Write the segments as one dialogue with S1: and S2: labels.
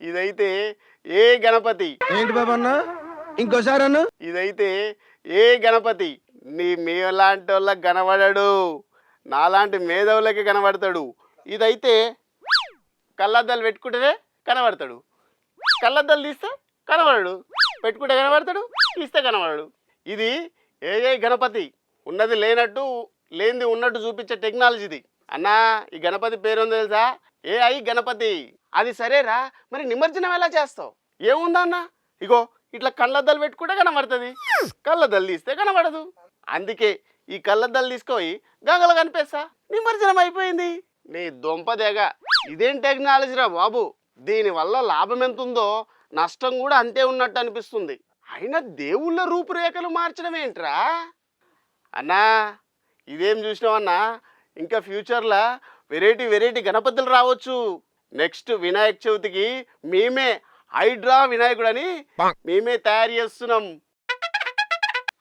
S1: ఇదైతే ఏ గణపతి.
S2: ఏంటి బాబన్న ఇంకోసారి అన్న?
S1: ఇదైతే ఏ గణపతి. నీ మీలాంటి వాళ్ళకి కనబడడు, నాలాంటి మేధావులకి కనబడతాడు. ఇదైతే కళ్ళద్దాలు పెట్టుకుంటేనే కనబడతాడు, కళ్ళద్దాలు తీస్తే కనబడడు, పెట్టుకుంటే కనబడతాడు, తీస్తే కనబడడు. ఇది ఏ గణపతి. ఉన్నది లేనట్టు, లేనిది ఉన్నట్టు చూపించే టెక్నాలజీది. అన్నా ఈ గణపతి పేరు ఉందో తెలుసా? ఏఐ గణపతి. అది సరేరా, మరి నిమజ్జనం ఎలా చేస్తావు? ఏముందన్నా, ఇగో ఇట్లా కళ్ళద్దాలు పెట్టుకుంటే కనబడుతుంది, కళ్ళద్దాలు తీస్తే కనబడదు. అందుకే ఈ కళ్ళద్దాలు తీసుకొని గంగలో కనిపిస్తా, నిమజ్జనం అయిపోయింది. నీ దొంపదేగ, ఇదేం టెక్నాలజీరా బాబు. దీనివల్ల లాభం ఎంత ఉందో నష్టం కూడా అంతే ఉన్నట్టు అనిపిస్తుంది. అయినా దేవుళ్ళ రూపురేఖలు మార్చడం ఏంట్రా అన్నా? ఇదేం చూసినావన్నా, ఇంకా ఫ్యూచర్లో వెరైటీ గణపతులు రావచ్చు. నెక్స్ట్ వినాయక చవితికి మేమే హైడ్రా వినాయకుడు అని మేమే తయారు చేస్తున్నాం.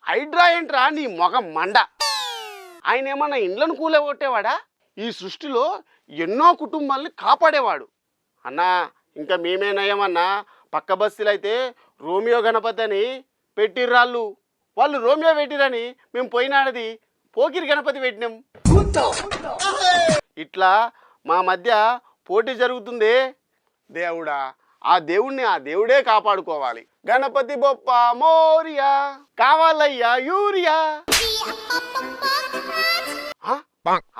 S1: హైడ్రా ఏంట్రా నీ మొగం మండ. ఆయన ఏమన్నా ఇండ్లను కూలగొట్టేవాడా? ఈ సృష్టిలో ఎన్నో కుటుంబాలని కాపాడేవాడు. అన్నా ఇంకా మేమే నయమన్నా, పక్క బస్తీలు అయితే రోమియో గణపతి అని పెట్టిర్రాళ్ళు. వాళ్ళు రోమియో పెట్టిరని మేము పోయినాడది పోకిరి గణపతి పెట్టినాం. ఇట్లా మా మధ్య పోటీ జరుగుతుంది. దేవుడా, ఆ దేవుడే కాపాడుకోవాలి. గణపతి బొప్ప మోరియా, కావాలయ్యా యూరియా.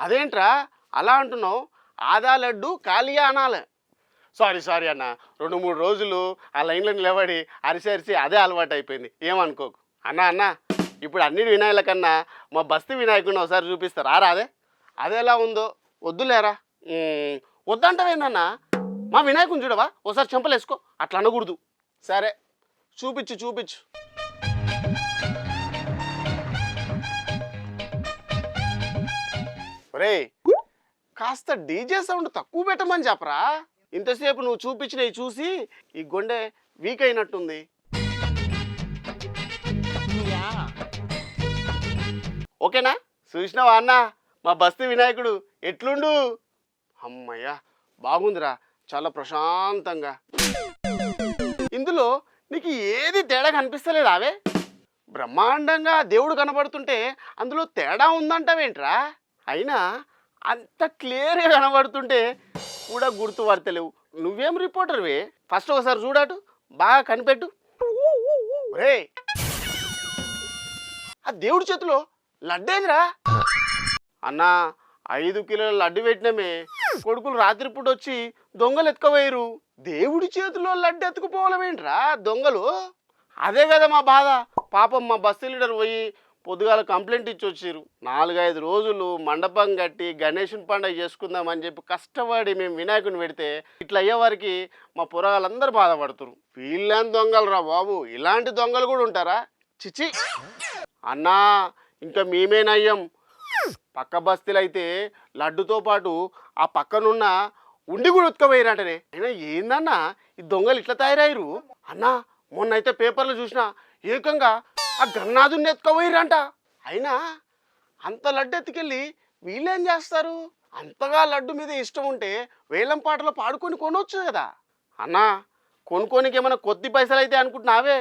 S1: అదేంట్రా అలా అంటున్నావు? ఆదా లడ్డు కాలియా అనాలి. సారీ అన్న, 2-3 రోజులు ఆ లైన్లో నిలబడి అరిసి అదే అలవాటు అయిపోయింది, ఏమనుకోకు. అన్న ఇప్పుడు అన్ని వినాయకుల కన్నా మా బస్తీ వినాయకుడిని ఒకసారి చూపిస్తారా? అదే ఎలా ఉందో. వద్దులేరా. వద్దంటావేందన్నా? మా వినాయకుని చూడవా, ఒకసారి చెంపలేసుకో. అట్లా అనకూడదు. సరే చూపించు. ఒరే కాస్త డీజే సౌండ్ తక్కువ పెట్టమని చెప్పరా. ఇంతసేపు నువ్వు చూపించినవి చూసి ఈ గుండె వీక్ అయినట్టుంది. ఓకేనా? చూసినావా అన్న మా బస్తీ వినాయకుడు ఎట్లుండు? అమ్మయ్యా బాగుందిరా, చాలా ప్రశాంతంగా. ఇందులో నీకు ఏది తేడా కనిపిస్తలేదు? అవే బ్రహ్మాండంగా దేవుడు కనబడుతుంటే అందులో తేడా ఉందంటావేంట్రా? అయినా అంత క్లియర్గా కనబడుతుంటే కూడా గుర్తుపడతలేవు. నువ్వేం రిపోర్టర్వే? ఫస్ట్ ఒకసారి చూడటు, బాగా కనిపెట్టు. రే ఆ దేవుడి చేతిలో లడ్డేందిరా? అన్నా 5 కిలోల లడ్డు పెట్టినమే, కొడుకులు రాత్రిపూట వచ్చి దొంగలు ఎత్తుకుపోయారు. దేవుడి చేతిలో లడ్డు ఎత్తుకుపోవాలమేంట్రా దొంగలు? అదే కదా మా బాధ. పాపం మా బస్సు లీడర్ పోయి పొద్దుగాల కంప్లైంట్ ఇచ్చి వచ్చారు. 4-5 రోజులు మండపం కట్టి గణేషుని పండుగ చేసుకుందామని చెప్పి కష్టపడి మేము వినాయకుని పెడితే ఇట్లా అయ్యేవారికి మా పొరగాళ్ళందరూ బాధపడుతురు. వీళ్ళని దొంగలు రా బాబు, ఇలాంటి దొంగలు కూడా ఉంటారా? చిచి అన్నా, ఇంకా మేమేనయ్యం. పక్క బస్తీలు అయితే లడ్డుతో పాటు ఆ పక్కనున్న ఉండి కూడా ఉతకపోయారంటనే. అయినా ఏందన్నా ఈ దొంగలు ఇట్లా తయారయ్యారు? అన్నా మొన్న అయితే పేపర్లో చూసినా ఏకంగా ఆ గన్నాదుని ఎత్తుకపోయారంట. అయినా అంత లడ్డు ఎత్తుకెళ్ళి వీళ్ళేం చేస్తారు? అంతగా లడ్డు మీద ఇష్టం ఉంటే వేలం పాటలో పాడుకొని కొనవచ్చు కదా అన్నా. కొనుక్కోనికి ఏమైనా కొద్ది పైసలు అయితే అనుకుంటున్నావే?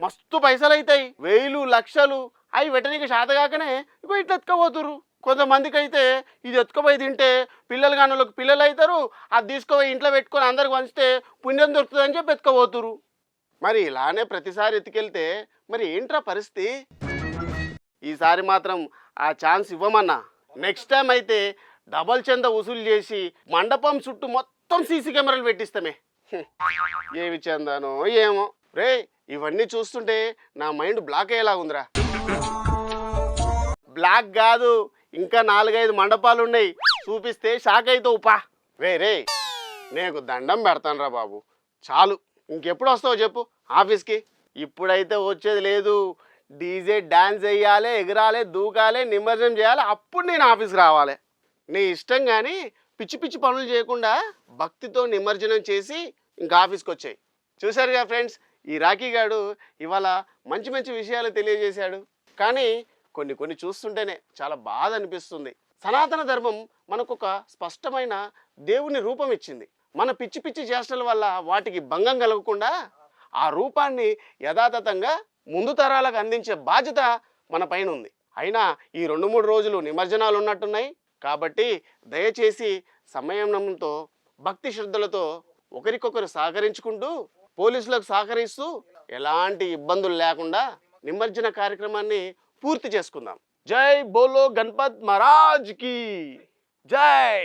S1: మస్తు పైసలు అవుతాయి, 1000 లక్షలు. అవి వెటనికి శాతగాకనే ఇగో ఇట్లా ఎత్తుకపోతురు. కొంతమందికి అయితే ఇది ఎత్తుకుపోయి తింటే పిల్లలు కానులకు పిల్లలు అవుతారు, అది తీసుకుపోయి ఇంట్లో పెట్టుకొని అందరికి పంచితే పుణ్యం దొరుకుతుందని చెప్పి ఎత్తుకుపోతురు. మరి ఇలానే ప్రతిసారి ఎత్తుకెళ్తే మరి ఏంట్రా పరిస్థితి? ఈసారి మాత్రం ఆ ఛాన్స్ ఇవ్వమన్నా. నెక్స్ట్ టైం అయితే డబల్ చంద వసూలు చేసి మండపం చుట్టూ మొత్తం సీసీ కెమెరాలు పెట్టిస్తామే. ఏవి చందానో ఏమో రే. ఇవన్నీ చూస్తుంటే నా మైండ్ బ్లాక్ అయ్యేలా ఉందిరా. బ్లాక్ కాదు, ఇంకా 4-5 మండపాలు ఉన్నాయి, చూపిస్తే షాక్ అవుతావు. పా రే నీకు దండం పెడతాను రా బాబు, చాలు. ఇంకెప్పుడు వస్తావు చెప్పు ఆఫీస్కి? ఇప్పుడైతే వచ్చేది లేదు. డీజే డాన్స్ వేయాలి, ఎగరాలి, దూకాలి, నిమజ్జనం చేయాలి, అప్పుడు నేను ఆఫీస్కి రావాలి. నీ ఇష్టం. కానీ పిచ్చి పనులు చేయకుండా భక్తితో నిమజ్జనం చేసి ఇంకా ఆఫీస్కి వచ్చాయి. చూశారుగా ఫ్రెండ్స్, ఈ రాఖీ గాడు ఇవాళ మంచి విషయాలు తెలియజేశాడు. కానీ కొన్ని చూస్తుంటేనే చాలా బాధ అనిపిస్తుంది. సనాతన ధర్మం మనకు ఒక స్పష్టమైన దేవుని రూపం ఇచ్చింది. మన పిచ్చి పిచ్చి చేష్టల వల్ల వాటికి భంగం కలగకుండా ఆ రూపాన్ని యథాతథంగా ముందు తరాలకు అందించే బాధ్యత మన పైన ఉంది. అయినా ఈ 2-3 రోజులు నిమజ్జనాలు ఉన్నట్టున్నాయి కాబట్టి దయచేసి సంయమనంతో భక్తి శ్రద్ధలతో ఒకరికొకరు సహకరించుకుంటూ పోలీసులకు సహకరిస్తూ ఎలాంటి ఇబ్బందులు లేకుండా నిమజ్జన కార్యక్రమాన్ని పూర్తి చేసుకుందాం. జై బోలో గణపత్ మహారాజ్ కి జై.